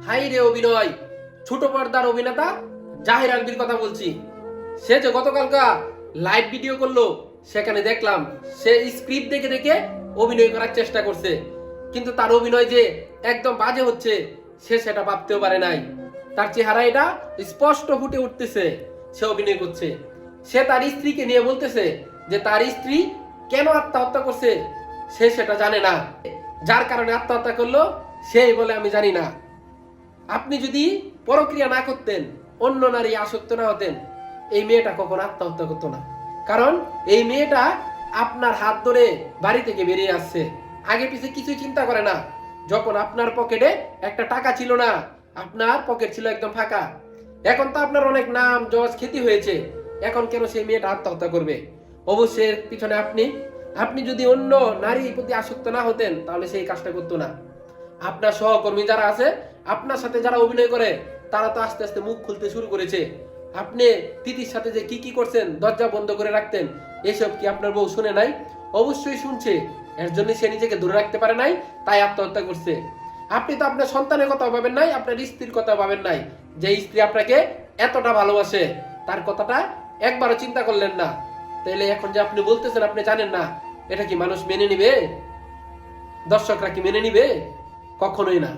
High রে অভিনয়! ছোট পর্দার অভিনেতা জাহির আলভির কথা বলছি। সে যে গতকালকা লাইভ ভিডিও করলো, সেখানে দেখলাম সে স্ক্রিপ্ট দেখে দেখে অভিনয় করার চেষ্টা করছে, কিন্তু তার অভিনয় যে একদম বাজে হচ্ছে সে সেটা ভাবতেও পারে নাই। তার চেহারা এটা স্পষ্ট ফুটে উঠতেছে সে অভিনয় করছে। সে তার স্ত্রীকে নিয়ে বলতেছে যে তার স্ত্রী কেন আত্মহত্যা করছে সে সেটা জানে না, যার কারণে আত্মহত্যা করলো সেই বলে আমি জানি না। আপনি যদি পরক্রিয়া না করতেন, অন্য নারী আসক্ত না হতেন, এই মেয়েটা কখনো আত্মহত্যা করতো না। কারণ এই মেয়েটা আপনার হাত ধরে বাড়ি থেকে বেরিয়ে আসছে, আগে পিছে কিছুই চিন্তা করে না। যখন আপনার পকেটে একটা টাকা ছিল না, আপনার পকেট ছিল একদম ফাঁকা। এখন তো আপনার অনেক নাম যশ খ্যাতি হয়েছে, এখন কেন সেই মেয়েটা আত্মহত্যা করবে? অবশ্যই এর পিছনে আপনি যদি অন্য নারীর প্রতি আসক্ত না হতেন তাহলে সেই কাজটা করতো না। আপনার সহকর্মী যারা আছে, আপনার সাথে যারা অভিনয় করে, তারা তো আস্তে আস্তে মুখ খুলতে শুরু করেছে। আপনি তিতির সাথে যে কি কি করছেন, দরজা বন্ধ করে রাখতেন, এসব কি আপনার বউ শুনে নাই? অবশ্যই শুনছে। এর জন্য সে নিজেকে ধরে রাখতে পারে নাই, তাই আত্মহত্যা করছে। আপনি তো আপনার সন্তানের কথা ভাবেন নাই, আপনার স্ত্রীর কথা ভাবেন নাই, যে স্ত্রী আপনাকে এতটা ভালোবাসে তার কথাটা একবারও চিন্তা করলেন না। তাইলে এখন যে আপনি বলতেছেন আপনি জানেন না, এটা কি মানুষ মেনে নিবে? দর্শকরা কি মেনে নিবে? কখনোই না।